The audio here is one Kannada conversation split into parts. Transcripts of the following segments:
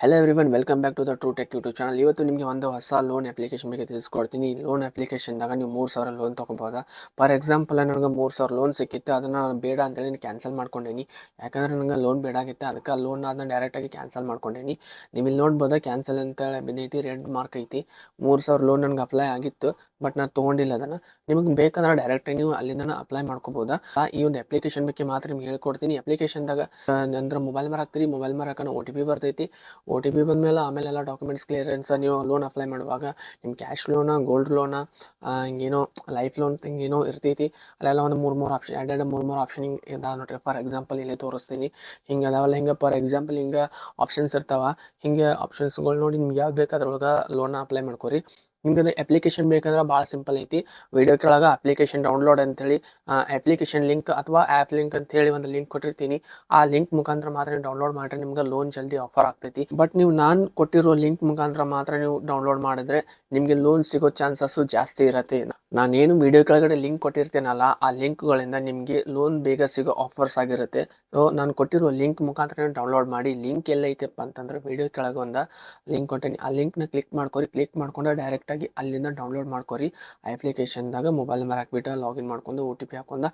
Hello everyone, welcome back to the True Tech YouTube channel. ಇವತ್ತು ನಿಮಗೆ ಒಂದು ಹೊಸ ಲೋನ್ ಅಪ್ಲಿಕೇಶನ್ ಬಗ್ಗೆ ತಿಳಿಸ್ಕೊಡ್ತೀನಿ. ಈ ಲೋನ್ ಅಪ್ಲಿಕೇಶನ್ದಾಗ ನೀವು 3,000 ಲೋನ್ ತೊಗೋಬೋದಾ. ಫಾರ್ ಎಕ್ಸಾಂಪಲ್ ನನಗೆ 3,000 ಲೋನ್ ಸಿಕ್ಕಿತ್ತು, ಅದನ್ನು ನಾನು ಬೇಡ ಅಂತೇಳಿ ಕ್ಯಾನ್ಸಲ್ ಮಾಡ್ಕೊಂಡೇನಿ. ಯಾಕಂದ್ರೆ ನನಗೆ ಲೋನ್ ಬೇಡ ಆಗಿತ್ತು, ಅದಕ್ಕೆ ಆ ಲೋನ್ ಅದನ್ನ ಡೈರೆಕ್ಟಾಗಿ ಕ್ಯಾನ್ಸಲ್ ಮಾಡ್ಕೊಂಡೇನಿ. ನೀವು ಇಲ್ಲಿ ನೋಡ್ಬೋದಾ, ಕ್ಯಾನ್ಸಲ್ ಅಂತೇಳಿ ಬಂದೈತಿ, ರೆಡ್ ಮಾರ್ಕ್ ಐತಿ. 3,000 ಲೋನ್ ನನಗೆ ಅಪ್ಲೈ ಆಗಿತ್ತು, ಬಟ್ ನಾನು ತೊಗೊಂಡಿಲ್ಲ ಅದನ್ನು. ನಿಮಗೆ ಬೇಕಂದ್ರೆ ಡೈರೆಕ್ಟಾಗಿ ನೀವು ಅಲ್ಲಿಂದ ಅಪ್ಲೈ ಮಾಡ್ಕೋಬೋದಾ. ಈ ಒಂದು ಅಪ್ಲಿಕೇಶನ್ ಬಗ್ಗೆ ಮಾತ್ರ ನಿಮ್ಗೆ ಹೇಳ್ಕೊಡ್ತೀನಿ. ಅಪ್ಲಿಕೇಶನ್ದಾಗ ಅಂದ್ರೆ ಮೊಬೈಲ್ ಮಾರ ಹಾಕ್ತೀರಿ, ಮೊಬೈಲ್ ಮಾರಕನ OTP ಬರ್ತೈತಿ. OTP ಬಂದಮೇಲೆ ಆಮೇಲೆ ಎಲ್ಲ ಡಾಕ್ಯುಮೆಂಟ್ಸ್ ಕ್ಲಿಯರೆನ್ಸ್ ನೀವು ಲೋನ್ ಅಪ್ಲೈ ಮಾಡುವಾಗ ನಿಮ್ಮ ಕ್ಯಾಶ್ ಲೋನ, ಗೋಲ್ಡ್ ಲೋನ, ಹಿಂಗೇನೋ ಲೈಫ್ ಲೋನ್ ಹಿಂಗೇನೋ ಇರ್ತೈತಿ. ಅಲ್ಲೆಲ್ಲ ಒಂದು ಮೂರು ಆಪ್ಷನ್, ಎರಡು ಮೂರು ಆಪ್ಷನ್ ಹಿಂಗೆ ಇದಾವೆ ನೋಡ್ರಿ. ಫಾರ್ ಎಕ್ಸಾಂಪಲ್ ಇಲ್ಲಿ ತೋರಿಸ್ತೀನಿ, ಹಿಂಗೆ ಅದಾವಲ್ಲ. ಹಿಂಗೆ ಫಾರ್ ಎಕ್ಸಾಂಪಲ್ ಹಿಂಗೆ ಆಪ್ಷನ್ಸ್ ಇರ್ತಾವ. ಹಿಂಗೆ ಆಪ್ಷನ್ಸ್ಗಳು ನೋಡಿ ನಿಮ್ಗೆ ಯಾವ್ದು ಬೇಕು ಅದ್ರೊಳಗೆ ಲೋನ್ ಅಪ್ಲೈ ಮಾಡ್ಕೊರಿ. ನಿಮ್ಗೆ ಅದು ಅಪ್ಲಿಕೇಶನ್ ಬೇಕಂದ್ರೆ ಭಾಳ ಸಿಂಪಲ್ ಐತಿ. ವಿಡಿಯೋ ಕೆಳಗೆ ಅಪ್ಲಿಕೇಶನ್ ಡೌನ್ಲೋಡ್ ಅಂತೇಳಿ ಅಪ್ಲಿಕೇಶನ್ ಲಿಂಕ್ ಅಥವಾ ಆ್ಯಪ್ ಲಿಂಕ್ ಅಂತೇಳಿ ಒಂದು ಲಿಂಕ್ ಕೊಟ್ಟಿರ್ತೀನಿ. ಆ ಲಿಂಕ್ ಮುಖಾಂತರ ಮಾತ್ರ ಡೌನ್ಲೋಡ್ ಮಾಡಿದ್ರೆ ನಿಮ್ಗೆ ಲೋನ್ ಜಲ್ದಿ ಆಫರ್ ಆಗ್ತೈತಿ. ಬಟ್ ನೀವು ನಾನು ಕೊಟ್ಟಿರೋ ಲಿಂಕ್ ಮುಖಾಂತರ ಮಾತ್ರ ನೀವು ಡೌನ್ಲೋಡ್ ಮಾಡಿದ್ರೆ ನಿಮಗೆ ಲೋನ್ ಸಿಗೋ ಚಾನ್ಸಸ್ಸು ಜಾಸ್ತಿ ಇರತ್ತೆ. ನಾನೇನು ವಿಡಿಯೋ ಕೆಳಗಡೆ ಲಿಂಕ್ ಕೊಟ್ಟಿರ್ತೇನಲ್ಲ, ಆ ಲಿಂಕ್ಗಳಿಂದ ನಿಮಗೆ ಲೋನ್ ಬೇಗ ಸಿಗೋ ಆಫರ್ಸ್ ಆಗಿರುತ್ತೆ. ಸೊ ನಾನು ಕೊಟ್ಟಿರೋ ಲಿಂಕ್ ಮುಖಾಂತರ ಡೌನ್ಲೋಡ್ ಮಾಡಿ. ಲಿಂಕ್ ಎಲ್ಲೈತಪ್ಪ ಅಂತಂದ್ರೆ ವಿಡಿಯೋ ಕೆಳಗೆ ಒಂದು ಲಿಂಕ್ ಕೊಟ್ಟೇನಿ, ಆ ಲಿಂಕ್ನ ಕ್ಲಿಕ್ ಮಾಡ್ಕೊರಿ. ಕ್ಲಿಕ್ ಮಾಡ್ಕೊಂಡು ಡೈರೆಕ್ಟಾಗಿ ಅಲ್ಲಿಂದ ಡೌನ್ಲೋಡ್ ಮಾಡ್ಕೊರಿ. ಅಪ್ಲಿಕೇಶನ್ದಾಗ ಮೊಬೈಲ್ ನಂಬರ್ ಹಾಕ್ಬಿಟ್ಟು ಲಾಗಿನ್ ಮಾಡ್ಕೊಂಡು OTP ಹಾಕೊಂಡು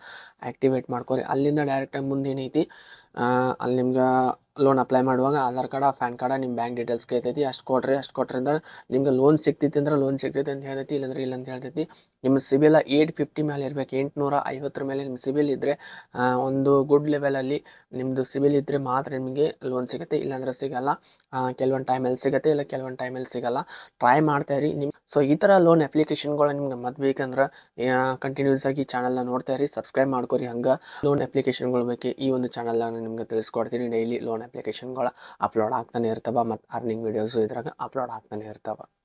ಆ್ಯಕ್ಟಿವೇಟ್ ಮಾಡ್ಕೊರಿ. ಅಲ್ಲಿಂದ ಡೈರೆಕ್ಟಾಗಿ ಮುಂದೆ ಏನೈತಿ, ಅಲ್ಲಿ ನಿಮ್ಗೆ ಲೋನ್ ಅಪ್ಲೈ ಮಾಡುವಾಗ ಆಧಾರ್ ಕಾರ್ಡ, ಪ್ಯಾನ್ ಕಾರ್ಡ, ನಿಮ್ಮ ಬ್ಯಾಂಕ್ ಡೀಟೇಲ್ಸ್ ಕೇಳ್ತೈತಿ. ಅಷ್ಟು ಕೊಟ್ರಿಂದ ನಿಮ್ಗೆ ಲೋನ್ ಸಿಗ್ತೈತಿ ಅಂದ್ರೆ ಲೋನ್ ಸಿಗ್ತೈತಿ ಅಂತ ಹೇಳ್ತೈತಿ, ಇಲ್ಲಾಂದ್ರೆ ಇಲ್ಲ ಅಂತ ಹೇಳ್ತೈತಿ. ನಿಮ್ಮ ಸಿಬಿಲ್ 850 ಮೇಲೆ ಇರಬೇಕು. 850 ಮೇಲೆ ನಿಮ್ಮ ಸಿಬಿಲ್ ಇದ್ದರೆ, ಒಂದು ಗುಡ್ ಲೆವೆಲಲ್ಲಿ ನಿಮ್ಮದು ಸಿಬಿಲ್ ಇದ್ದರೆ ಮಾತ್ರ ನಿಮಗೆ ಲೋನ್ ಸಿಗುತ್ತೆ, ಇಲ್ಲಾಂದ್ರೆ ಸಿಗಲ್ಲ. ಕೆಲವೊಂದು ಟೈಮಲ್ಲಿ ಸಿಗುತ್ತೆ, ಇಲ್ಲ ಕೆಲವೊಂದು ಟೈಮಲ್ಲಿ ಸಿಗಲ್ಲ. ಟ್ರೈ ಮಾಡ್ತಾ ಇರಿ ನಿಮ್ಮ. ಸೊ ಈ ಥರ ಲೋನ್ ಅಪ್ಲಿಕೇಶನ್ಗಳು ನಿಮ್ಗೆ ಮತ್ತೆ ಬೇಕಂದ್ರೆ ಕಂಟಿನ್ಯೂಸ್ ಆಗಿ ಚಾನಲ್ನ ನೋಡ್ತಾ ಇರಿ, ಸಬ್ಸ್ಕ್ರೈಬ್ ಮಾಡ್ಕೊರಿ. ಹಂಗೆ ಲೋನ್ ಅಪ್ಲಿಕೇಶನ್ಗಳ ಬಗ್ಗೆ ಈ ಒಂದು ಚಾನಲ್ ನಾನು ನಿಮ್ಗೆ ತಿಳಿಸ್ಕೊಡ್ತೀನಿ. ಡೈಲಿ ಲೋನ್ ಅಪ್ಲಿಕೇಶನ್ಗಳು ಅಪ್ಲೋಡ್ ಆಗ್ತಾನೆ ಇರ್ತವೆ, ಮತ್ತು ಅರ್ನಿಂಗ್ ವೀಡಿಯೋಸು ಇದ್ರಾಗ ಅಪ್ಲೋಡ್ ಆಗ್ತಾನೆ ಇರ್ತವೆ.